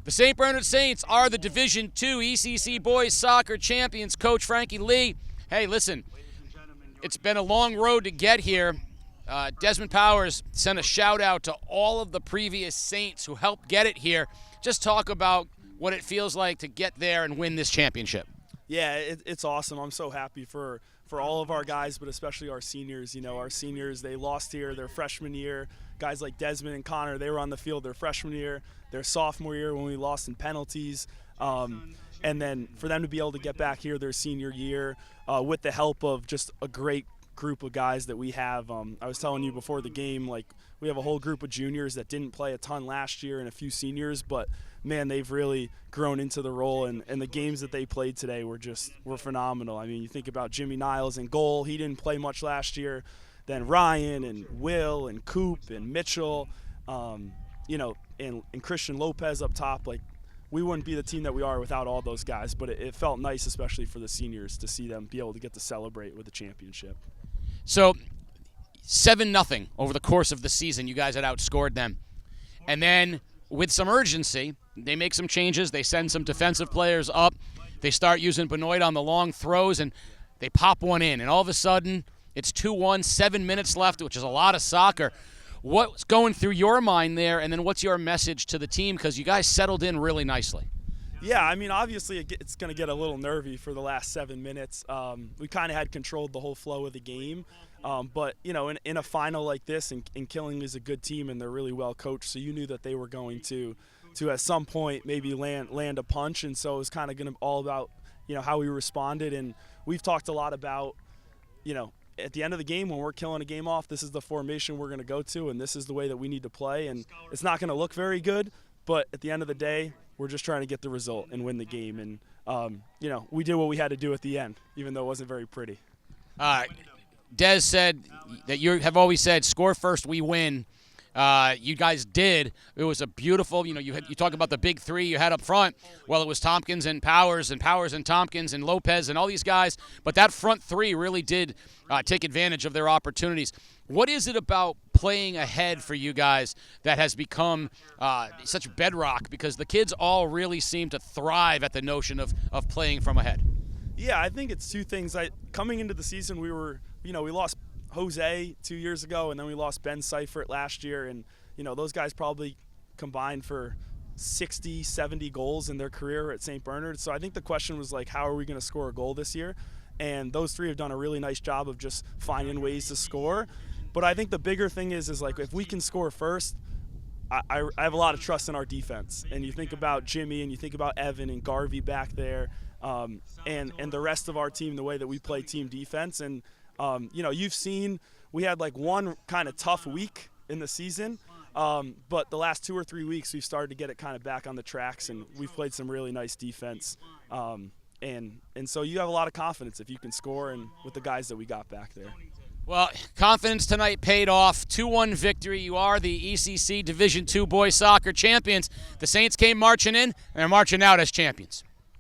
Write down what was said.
The St. Bernard Saints are the Division II ECC boys soccer champions. Coach Frankie Lee, hey, listen, it's been a long road to get here. Desmond Powers sent a shout out to all of the previous Saints who helped get it here. Just talk about what it feels like to get there and win this championship. Yeah, it's awesome. I'm so happy for all of our guys, but especially our seniors. You know, our seniors, they lost here their freshman year. Guys like Desmond and Connor, they were on the field their freshman year, their sophomore year when we lost in penalties. And then for them to be able to get back here their senior year with the help of just a great group of guys that we have. I was telling you before the game, like, we have a whole group of juniors that didn't play a ton last year and a few seniors, but man, they've really grown into the role, and the games that they played today were phenomenal. I mean, you think about Jimmy Niles in goal. He didn't play much last year. Then Ryan and Will and Coop and Mitchell, you know, and Christian Lopez up top. Like, we wouldn't be the team that we are without all those guys, but it felt nice, especially for the seniors, to see them be able to get to celebrate with the championship. So 7-0 over the course of the season. You guys had outscored them. And then with some urgency, they make some changes. They send some defensive players up. They start using Benoit on the long throws, and they pop one in. And all of a sudden, it's 2-1, 7 minutes left, which is a lot of soccer. What's going through your mind there, and then what's your message to the team? Because you guys settled in really nicely. Yeah, I mean, obviously it's going to get a little nervy for the last 7 minutes. We kind of had controlled the whole flow of the game. But, you know, in a final like this, and Killing is a good team, and they're really well coached, so you knew that they were going to at some point maybe land a punch. And so it was kind of going to all about, you know, how we responded. And we've talked a lot about, you know, at the end of the game, when we're killing a game off, this is the formation we're going to go to, and this is the way that we need to play. And it's not going to look very good, but at the end of the day, we're just trying to get the result and win the game. And, you know, we did what we had to do at the end, even though it wasn't very pretty. All right. Des said that you have always said, score first, we win. You guys did. It was a beautiful, you know, you talk about the big three you had up front. Well, it was Tompkins and Powers and Tompkins and Lopez and all these guys. But that front three really did take advantage of their opportunities. What is it about playing ahead for you guys that has become such bedrock? Because the kids all really seem to thrive at the notion of playing from ahead. Yeah, I think it's two things. Coming into the season, we lost Jose 2 years ago, and then we lost Ben Seifert last year, and, you know, those guys probably combined for 60, 70 goals in their career at St. Bernard. So I think the question was, like, how are we going to score a goal this year? And those three have done a really nice job of just finding ways to score. But I think the bigger thing is like, if we can score first, I have a lot of trust in our defense. And you think about Jimmy, and you think about Evan and Garvey back there, and the rest of our team, the way that we play team defense. And you know, you've seen we had like one kind of tough week in the season, but the last 2 or 3 weeks we've started to get it kind of back on the tracks, and we've played some really nice defense. And so you have a lot of confidence if you can score, and with the guys that we got back there. Well, confidence tonight paid off. 2-1 victory. You are the ECC Division II boys soccer champions. The Saints came marching in, and they're marching out as champions.